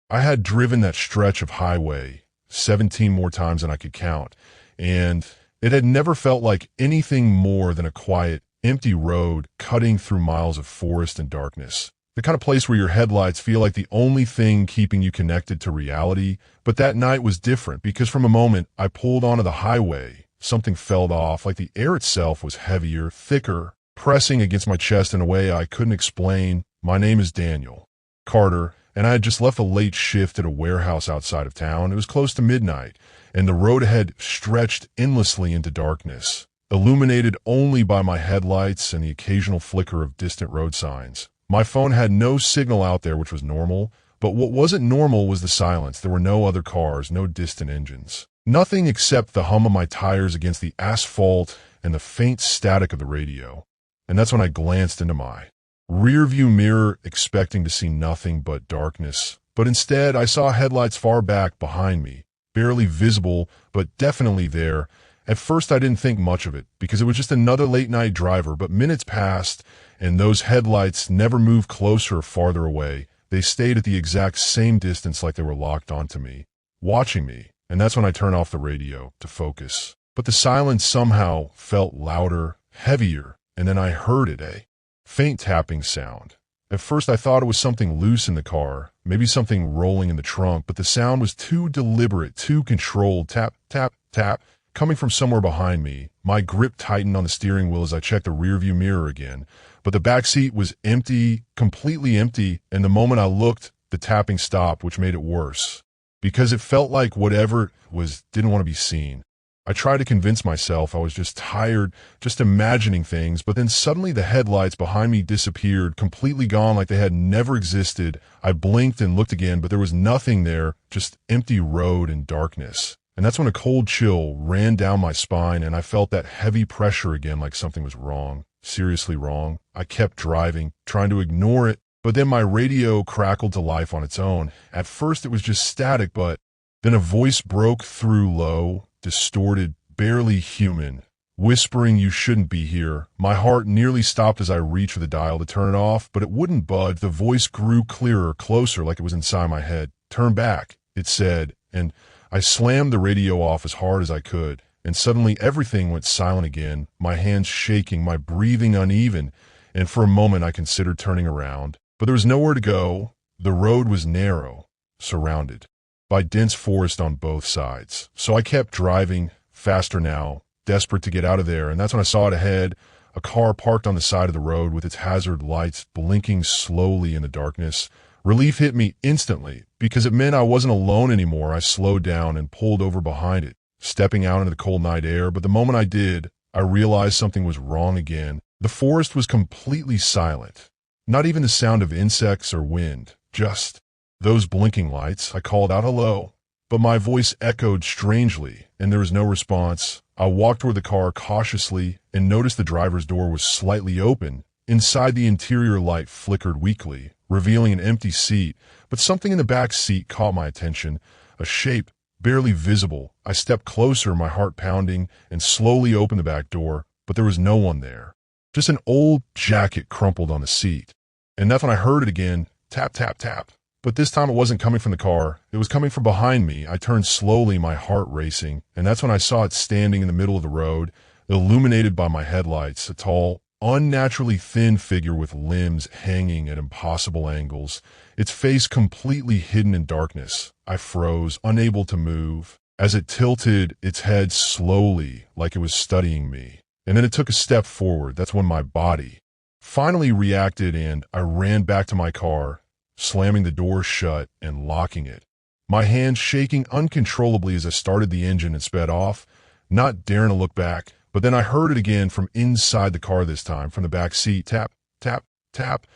I had driven that stretch of highway 17 more times than I could count, and it had never felt like anything more than a quiet, empty road cutting through miles of forest and darkness. The kind of place where your headlights feel like the only thing keeping you connected to reality. But that night was different because from a moment I pulled onto the highway, something fell off, like the air itself was heavier, thicker, pressing against my chest in a way I couldn't explain. My name is Daniel Carter, and I had just left a late shift at a warehouse outside of town. It was close to midnight, and the road ahead stretched endlessly into darkness, illuminated only by my headlights and the occasional flicker of distant road signs. My phone had no signal out there, which was normal, but what wasn't normal was the silence. There were no other cars, no distant engines. Nothing except the hum of my tires against the asphalt and the faint static of the radio. And that's when I glanced into my rearview mirror, expecting to see nothing but darkness. But instead, I saw headlights far back behind me, barely visible, but definitely there. At first, I didn't think much of it, because it was just another late-night driver, but minutes passed, and those headlights never moved closer or farther away. They stayed at the exact same distance, like they were locked onto me, watching me. And that's when I turned off the radio to focus. But the silence somehow felt louder, heavier, and then I heard it, a faint tapping sound. At first I thought it was something loose in the car, maybe something rolling in the trunk, but the sound was too deliberate, too controlled. Tap, tap, tap, coming from somewhere behind me. My grip tightened on the steering wheel as I checked the rearview mirror again, but the back seat was empty, completely empty, and the moment I looked, the tapping stopped, which made it worse, because it felt like whatever it was didn't want to be seen. I tried to convince myself I was just tired, just imagining things, but then suddenly the headlights behind me disappeared, completely gone, like they had never existed. I blinked and looked again, but there was nothing there, just empty road and darkness. And that's when a cold chill ran down my spine, and I felt that heavy pressure again, like something was wrong, seriously wrong. I kept driving, trying to ignore it, but then my radio crackled to life on its own. At first it was just static, but then a voice broke through, low, distorted, barely human, whispering, "You shouldn't be here." My heart nearly stopped as I reached for the dial to turn it off, but it wouldn't budge. The voice grew clearer, closer, like it was inside my head. "Turn back," it said, and I slammed the radio off as hard as I could, and suddenly everything went silent again, my hands shaking, my breathing uneven, and for a moment I considered turning around. But there was nowhere to go. The road was narrow, surrounded by dense forest on both sides. So I kept driving, faster now, desperate to get out of there, and that's when I saw it ahead, a car parked on the side of the road with its hazard lights blinking slowly in the darkness. Relief hit me instantly, because it meant I wasn't alone anymore. I slowed down and pulled over behind it, stepping out into the cold night air, but the moment I did, I realized something was wrong again. The forest was completely silent. Not even the sound of insects or wind, just those blinking lights. I called out, "Hello," but my voice echoed strangely, and there was no response. I walked toward the car cautiously and noticed the driver's door was slightly open. Inside, the interior light flickered weakly, revealing an empty seat, but something in the back seat caught my attention, a shape barely visible. I stepped closer, my heart pounding, and slowly opened the back door, but there was no one there. Just an old jacket crumpled on the seat. And that's when I heard it again, tap, tap, tap. But this time it wasn't coming from the car. It was coming from behind me. I turned slowly, my heart racing, and that's when I saw it standing in the middle of the road, illuminated by my headlights, a tall, unnaturally thin figure with limbs hanging at impossible angles, its face completely hidden in darkness. I froze, unable to move, as it tilted its head slowly, like it was studying me. And then it took a step forward. That's when my body finally reacted, and I ran back to my car, slamming the door shut and locking it, my hands shaking uncontrollably as I started the engine and sped off, not daring to look back. But then I heard it again from inside the car, this time from the back seat, tap, tap, tap.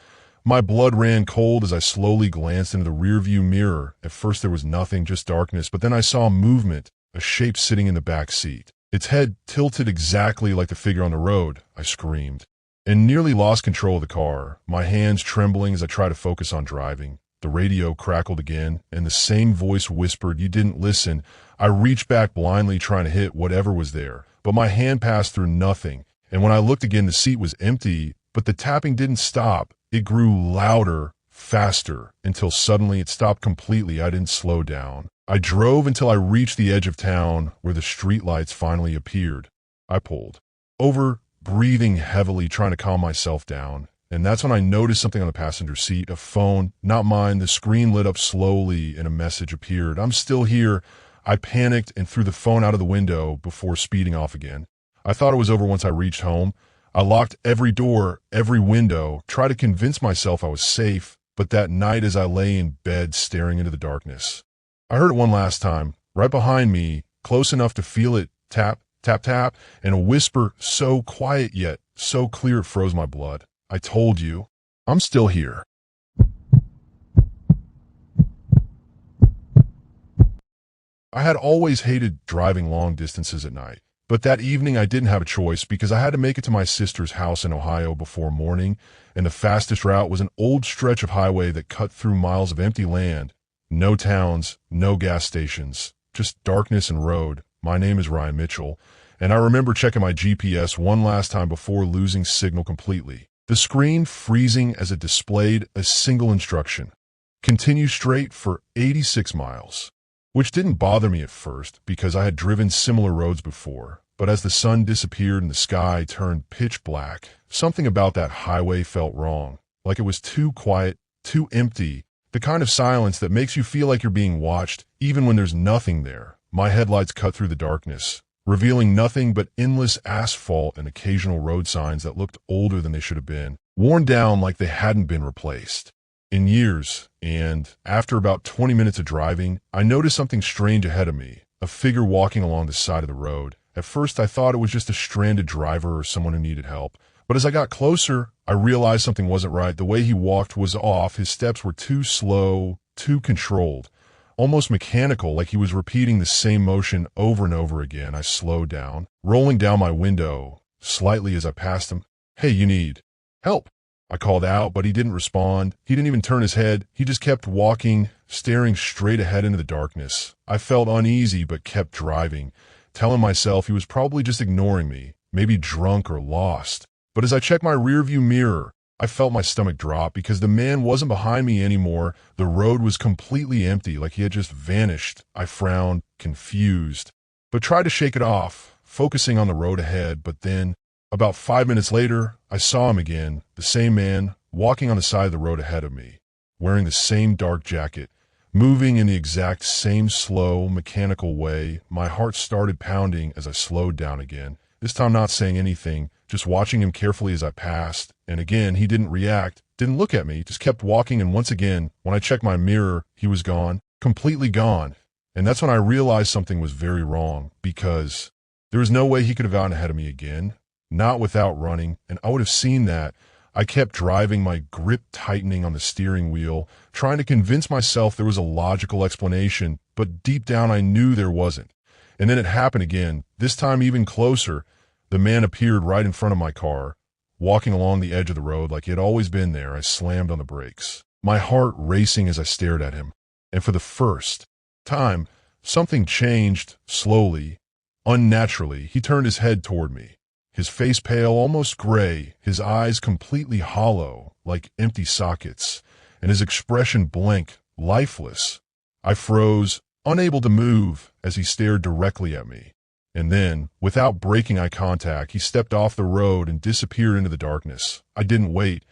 My blood ran cold as I slowly glanced into the rearview mirror. At first there was nothing, just darkness, but then I saw movement, a shape sitting in the back seat, its head tilted exactly like the figure on the road. I screamed and nearly lost control of the car, my hands trembling as I tried to focus on driving. The radio crackled again, and the same voice whispered, "You didn't listen." I reached back blindly, trying to hit whatever was there, but my hand passed through nothing, and when I looked again, the seat was empty, but the tapping didn't stop. It grew louder, faster, until suddenly it stopped completely. I didn't slow down. I drove until I reached the edge of town where the streetlights finally appeared. I pulled over, breathing heavily, trying to calm myself down. And that's when I noticed something on the passenger seat, a phone, not mine. The screen lit up slowly and a message appeared. "I'm still here." I panicked and threw the phone out of the window before speeding off again. I thought it was over once I reached home. I locked every door, every window, tried to convince myself I was safe, but that night as I lay in bed staring into the darkness, I heard it one last time, right behind me, close enough to feel it tap, tap, tap, and a whisper so quiet yet so clear it froze my blood. "I told you, I'm still here." I had always hated driving long distances at night, but that evening I didn't have a choice because I had to make it to my sister's house in Ohio before morning, and the fastest route was an old stretch of highway that cut through miles of empty land. No towns, no gas stations, just darkness and road. My name is Ryan Mitchell, and I remember checking my GPS one last time before losing signal completely. The screen freezing as it displayed a single instruction: continue straight for 86 miles, which didn't bother me at first because I had driven similar roads before. But as the sun disappeared and the sky turned pitch black, something about that highway felt wrong, like it was too quiet, too empty, the kind of silence that makes you feel like you're being watched even when there's nothing there. My headlights cut through the darkness, revealing nothing but endless asphalt and occasional road signs that looked older than they should have been, worn down like they hadn't been replaced in years. And after about 20 minutes of driving, I noticed something strange ahead of me, a figure walking along the side of the road. At first, I thought it was just a stranded driver or someone who needed help. But as I got closer, I realized something wasn't right. The way he walked was off. His steps were too slow, too controlled, almost mechanical, like he was repeating the same motion over and over again. I slowed down, rolling down my window slightly as I passed him. "Hey, you need help?" I called out, but he didn't respond. He didn't even turn his head. He just kept walking, staring straight ahead into the darkness. I felt uneasy but kept driving, telling myself he was probably just ignoring me, maybe drunk or lost. But as I checked my rearview mirror, I felt my stomach drop because the man wasn't behind me anymore. The road was completely empty, like he had just vanished. I frowned, confused, but tried to shake it off, focusing on the road ahead. But then, about 5 minutes later, I saw him again, the same man, walking on the side of the road ahead of me, wearing the same dark jacket, moving in the exact same slow, mechanical way. My heart started pounding as I slowed down again, this time not saying anything, just watching him carefully as I passed. And again, he didn't react, didn't look at me, just kept walking. And once again, when I checked my mirror, he was gone, completely gone. And that's when I realized something was very wrong, because there was no way he could have gotten ahead of me again, not without running, and I would have seen that. I kept driving, my grip tightening on the steering wheel, trying to convince myself there was a logical explanation, but deep down I knew there wasn't. And then it happened again, this time even closer. The man appeared right in front of my car, walking along the edge of the road like he had always been there. I slammed on the brakes, my heart racing as I stared at him. And for the first time, something changed slowly, unnaturally. He turned his head toward me, his face pale, almost gray, his eyes completely hollow, like empty sockets, and his expression blank, lifeless. I froze, unable to move, as he stared directly at me. And then, without breaking eye contact, he stepped off the road and disappeared into the darkness. I didn't wait.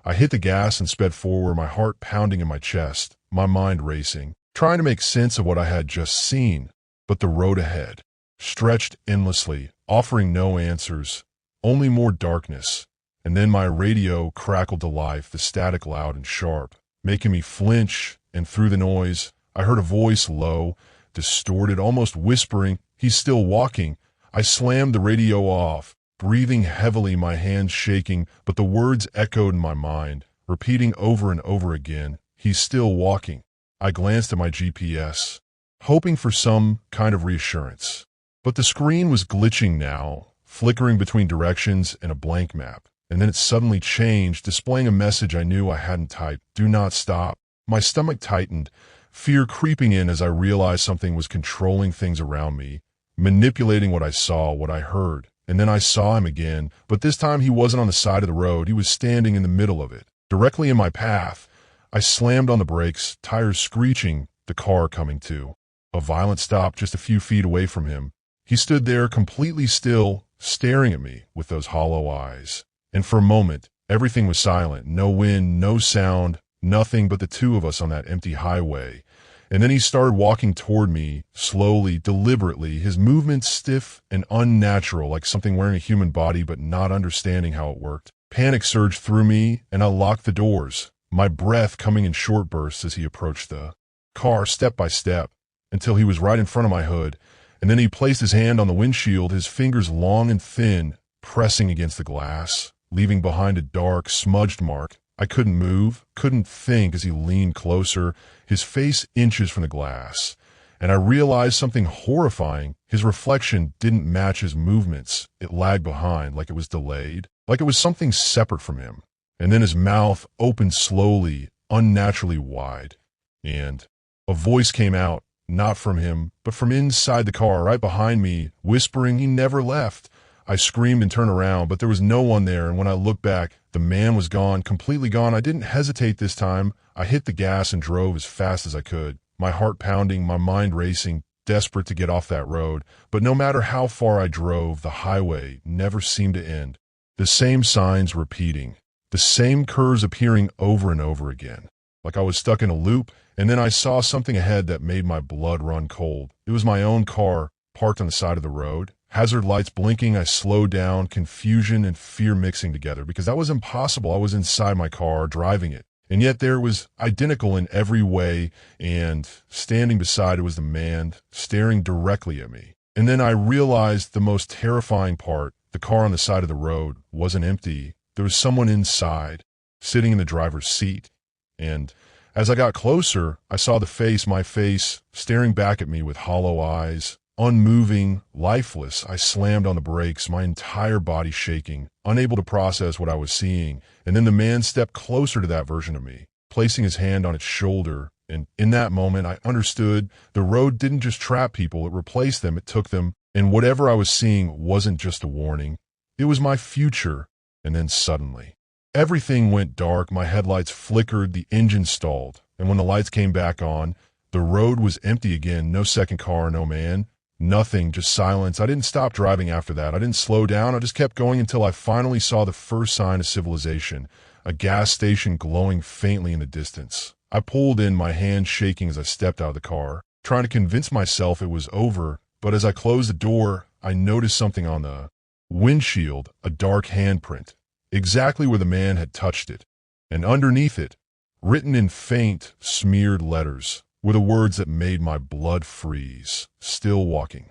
I hit the gas and sped forward, my heart pounding in my chest, my mind racing, trying to make sense of what I had just seen. But the road ahead stretched endlessly, offering no answers, only more darkness. And then my radio crackled to life, the static loud and sharp, making me flinch. And through the noise, I heard a voice, low, distorted, almost whispering, "He's still walking." I slammed the radio off, breathing heavily, my hands shaking, but the words echoed in my mind, repeating over and over again, "He's still walking." I glanced at my GPS, hoping for some kind of reassurance. But the screen was glitching now, flickering between directions and a blank map. And then it suddenly changed, displaying a message I knew I hadn't typed: "Do not stop." My stomach tightened, fear creeping in as I realized something was controlling things around me, manipulating what I saw, what I heard. And then I saw him again, but this time he wasn't on the side of the road. He was standing in the middle of it, directly in my path. I slammed on the brakes, tires screeching, the car coming to a violent stop just a few feet away from him. He stood there completely still, staring at me with those hollow eyes. And for a moment, everything was silent. No wind, no sound, nothing but the two of us on that empty highway. And then he started walking toward me, slowly, deliberately, his movements stiff and unnatural, like something wearing a human body but not understanding how it worked. Panic surged through me, and I locked the doors, my breath coming in short bursts as he approached the car step by step, until he was right in front of my hood. And then he placed his hand on the windshield, his fingers long and thin, pressing against the glass, leaving behind a dark, smudged mark. I couldn't move, couldn't think as he leaned closer, his face inches from the glass. And I realized something horrifying. His reflection didn't match his movements. It lagged behind, like it was delayed, like it was something separate from him. And then his mouth opened slowly, unnaturally wide. And a voice came out, not from him, but from inside the car, right behind me, whispering he never left. I screamed and turned around, but there was no one there, and when I looked back, the man was gone, completely gone. I didn't hesitate this time. I hit the gas and drove as fast as I could, my heart pounding, my mind racing, desperate to get off that road. But no matter how far I drove, the highway never seemed to end. The same signs repeating, the same curves appearing over and over again, like I was stuck in a loop. And then I saw something ahead that made my blood run cold. It was my own car, parked on the side of the road. Hazard lights blinking, I slowed down, confusion and fear mixing together, because that was impossible. I was inside my car, driving it. And yet there was identical in every way, and standing beside it was the man, staring directly at me. And then I realized the most terrifying part. The car on the side of the road wasn't empty. There was someone inside, sitting in the driver's seat. And as I got closer, I saw my face, staring back at me with hollow eyes, unmoving, lifeless. I slammed on the brakes, my entire body shaking, unable to process what I was seeing. And then the man stepped closer to that version of me, placing his hand on its shoulder. And in that moment, I understood the road didn't just trap people, it replaced them, it took them. And whatever I was seeing wasn't just a warning. It was my future. And then suddenly, everything went dark, my headlights flickered, the engine stalled. And when the lights came back on, the road was empty again, no second car, no man. Nothing, just silence. I didn't stop driving after that. I didn't slow down. I just kept going until I finally saw the first sign of civilization, a gas station glowing faintly in the distance. I pulled in, my hand shaking as I stepped out of the car, trying to convince myself it was over. But as I closed the door, I noticed something on the windshield, a dark handprint, exactly where the man had touched it. And underneath it, written in faint, smeared letters, were the words that made my blood freeze. Still walking.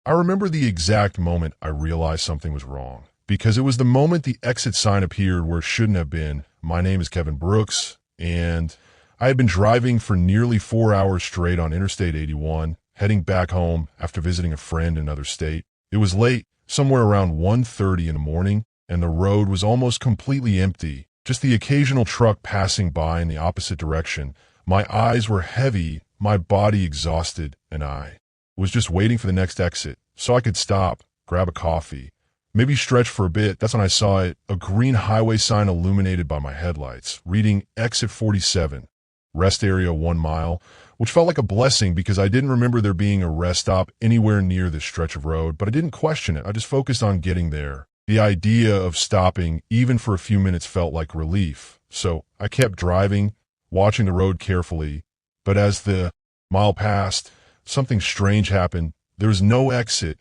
I remember the exact moment I realized something was wrong, because it was the moment the exit sign appeared where it shouldn't have been. My name is Kevin Brooks, and I had been driving for nearly 4 hours straight on Interstate 81, heading back home after visiting a friend in another state. It was late, somewhere around 1:30 in the morning, and the road was almost completely empty, just the occasional truck passing by in the opposite direction. My eyes were heavy, my body exhausted, and I was just waiting for the next exit so I could stop, grab a coffee, maybe stretch for a bit. That's when I saw it, a green highway sign illuminated by my headlights, reading Exit 47, Rest Area 1 mile, which felt like a blessing because I didn't remember there being a rest stop anywhere near this stretch of road, but I didn't question it. I just focused on getting there. The idea of stopping, even for a few minutes, felt like relief. So I kept driving, watching the road carefully. But as the mile passed, something strange happened. There was no exit,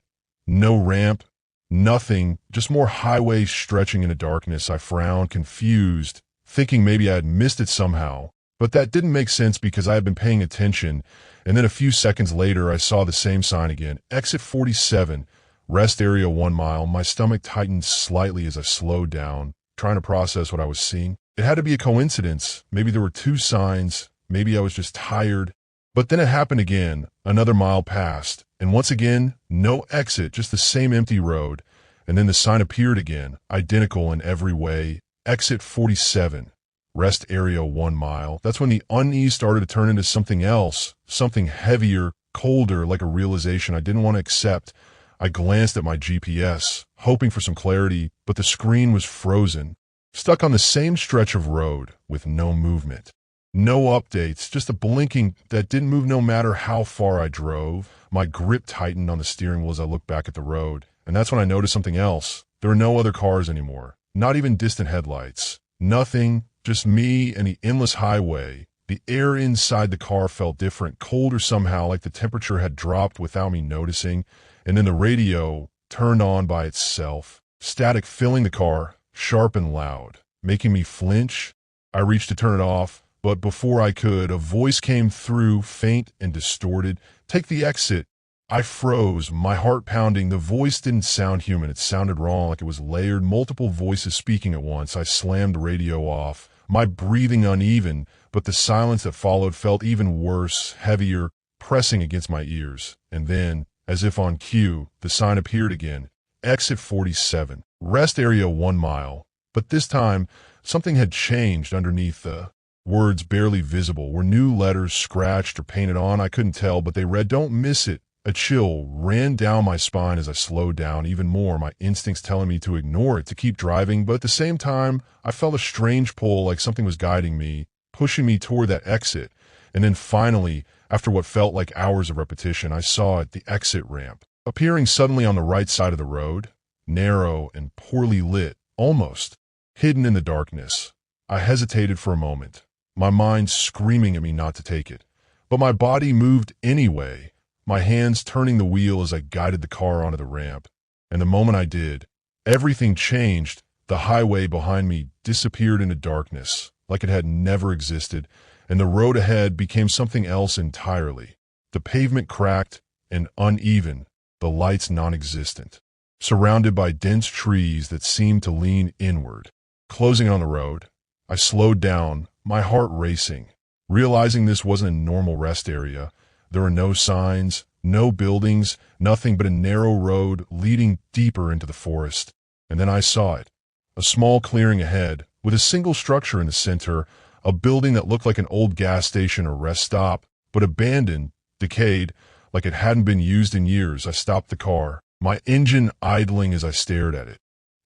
no ramp, nothing, just more highway stretching into darkness. I frowned, confused, thinking maybe I had missed it somehow. But that didn't make sense because I had been paying attention. And then a few seconds later, I saw the same sign again, Exit 47. Rest Area 1 mile. My stomach tightened slightly as I slowed down, trying to process what I was seeing. It had to be a coincidence. Maybe there were two signs. Maybe I was just tired. But then it happened again. Another mile passed. And once again, no exit, just the same empty road. And then the sign appeared again, identical in every way. Exit 47. Rest Area 1 mile. That's when the unease started to turn into something else. Something heavier, colder, like a realization I didn't want to accept. I glanced at my GPS, hoping for some clarity, but the screen was frozen, stuck on the same stretch of road with no movement. No updates, just a blinking that didn't move no matter how far I drove. My grip tightened on the steering wheel as I looked back at the road, and that's when I noticed something else. There were no other cars anymore, not even distant headlights. Nothing, just me and the endless highway. The air inside the car felt different, colder somehow, like the temperature had dropped without me noticing, and then the radio turned on by itself. Static filling the car, sharp and loud, making me flinch. I reached to turn it off, but before I could, a voice came through, faint and distorted. "Take the exit." I froze, my heart pounding. The voice didn't sound human. It sounded wrong, like it was layered, multiple voices speaking at once. I slammed the radio off, my breathing uneven, but the silence that followed felt even worse, heavier, pressing against my ears. And then, as if on cue, the sign appeared again. Exit 47. Rest area 1 mile. But this time, something had changed underneath the words, barely visible. Were new letters scratched or painted on? I couldn't tell, but they read, "Don't miss it." A chill ran down my spine as I slowed down even more, my instincts telling me to ignore it, to keep driving, but at the same time, I felt a strange pull, like something was guiding me, pushing me toward that exit. And then finally, after what felt like hours of repetition, I saw it, the exit ramp, appearing suddenly on the right side of the road, narrow and poorly lit, almost hidden in the darkness. I hesitated for a moment, my mind screaming at me not to take it, but my body moved anyway, my hands turning the wheel as I guided the car onto the ramp. And the moment I did, everything changed. The highway behind me disappeared into darkness, like it had never existed, and the road ahead became something else entirely. The pavement cracked and uneven, the lights non-existent, surrounded by dense trees that seemed to lean inward. Closing on the road, I slowed down, my heart racing, realizing this wasn't a normal rest area. There were no signs, no buildings, nothing but a narrow road leading deeper into the forest. And then I saw it, a small clearing ahead, with a single structure in the center, a building that looked like an old gas station or rest stop, but abandoned, decayed, like it hadn't been used in years. I stopped the car, my engine idling as I stared at it,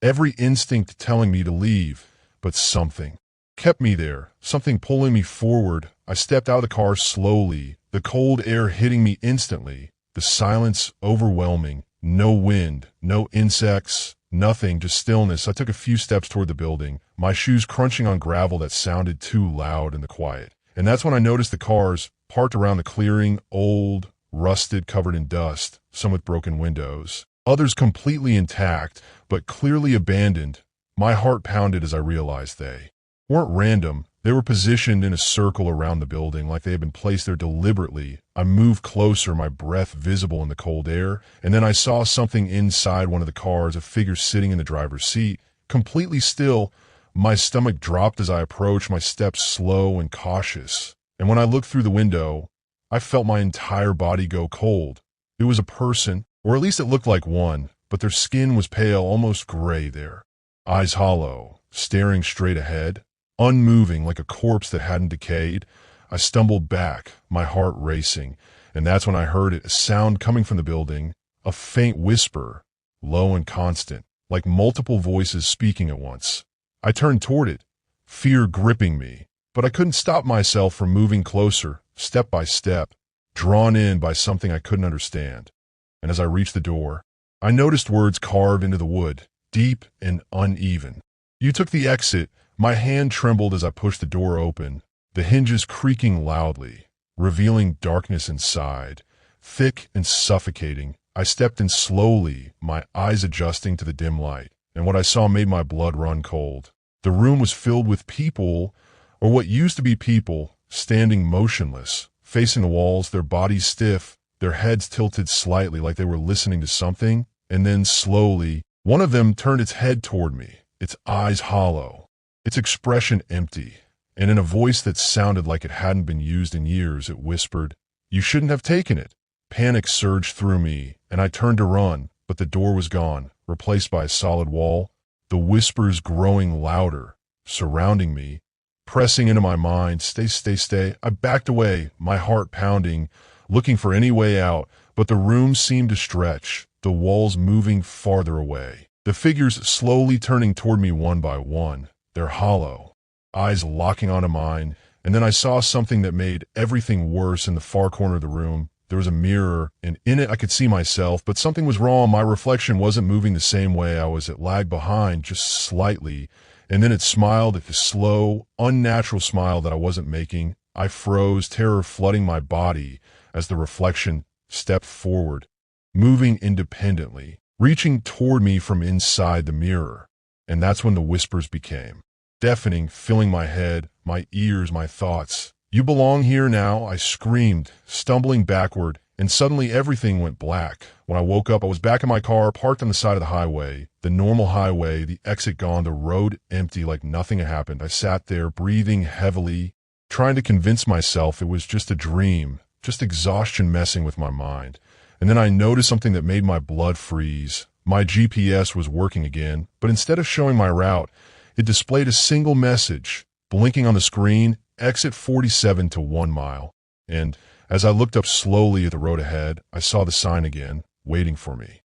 every instinct telling me to leave, but something kept me there, something pulling me forward. I stepped out of the car slowly, the cold air hitting me instantly, the silence overwhelming, no wind, no insects, nothing, just stillness. I took a few steps toward the building, my shoes crunching on gravel that sounded too loud in the quiet. And that's when I noticed the cars parked around the clearing, old, rusted, covered in dust, some with broken windows, others completely intact, but clearly abandoned. My heart pounded as I realized they weren't random. They were positioned in a circle around the building, like they had been placed there deliberately. I moved closer, my breath visible in the cold air, and then I saw something inside one of the cars, a figure sitting in the driver's seat, completely still. My stomach dropped as I approached, my steps slow and cautious. And when I looked through the window, I felt my entire body go cold. It was a person, or at least it looked like one, but their skin was pale, almost gray there. Eyes hollow, staring straight ahead, unmoving like a corpse that hadn't decayed. I stumbled back, my heart racing, and that's when I heard it, a sound coming from the building, a faint whisper, low and constant, like multiple voices speaking at once. I turned toward it, fear gripping me, but I couldn't stop myself from moving closer, step by step, drawn in by something I couldn't understand. And as I reached the door, I noticed words carved into the wood, deep and uneven. "You took the exit." My hand trembled as I pushed the door open, the hinges creaking loudly, revealing darkness inside, thick and suffocating. I stepped in slowly, my eyes adjusting to the dim light, and what I saw made my blood run cold. The room was filled with people, or what used to be people, standing motionless, facing the walls, their bodies stiff, their heads tilted slightly like they were listening to something. And then slowly, one of them turned its head toward me, its eyes hollow, its expression empty, and in a voice that sounded like it hadn't been used in years, it whispered, "You shouldn't have taken it." Panic surged through me, and I turned to run, but the door was gone, replaced by a solid wall, the whispers growing louder, surrounding me, pressing into my mind, "Stay, stay, stay." I backed away, my heart pounding, looking for any way out, but the room seemed to stretch, the walls moving farther away. The figures slowly turning toward me one by one, their hollow eyes locking onto mine, and then I saw something that made everything worse. In the far corner of the room, there was a mirror, and in it I could see myself, but something was wrong. My reflection wasn't moving the same way I was. It lagged behind just slightly, and then it smiled at the slow, unnatural smile that I wasn't making. I froze, terror flooding my body as the reflection stepped forward, moving independently, reaching toward me from inside the mirror. And that's when the whispers became deafening, filling my head, my ears, my thoughts. "You belong here now," I screamed, stumbling backward, and suddenly everything went black. When I woke up, I was back in my car, parked on the side of the highway, the normal highway, the exit gone, the road empty like nothing had happened. I sat there, breathing heavily, trying to convince myself it was just a dream, just exhaustion messing with my mind. And then I noticed something that made my blood freeze. My GPS was working again, but instead of showing my route, it displayed a single message, blinking on the screen, exit 47 to 1 mile. And as I looked up slowly at the road ahead, I saw the sign again, waiting for me.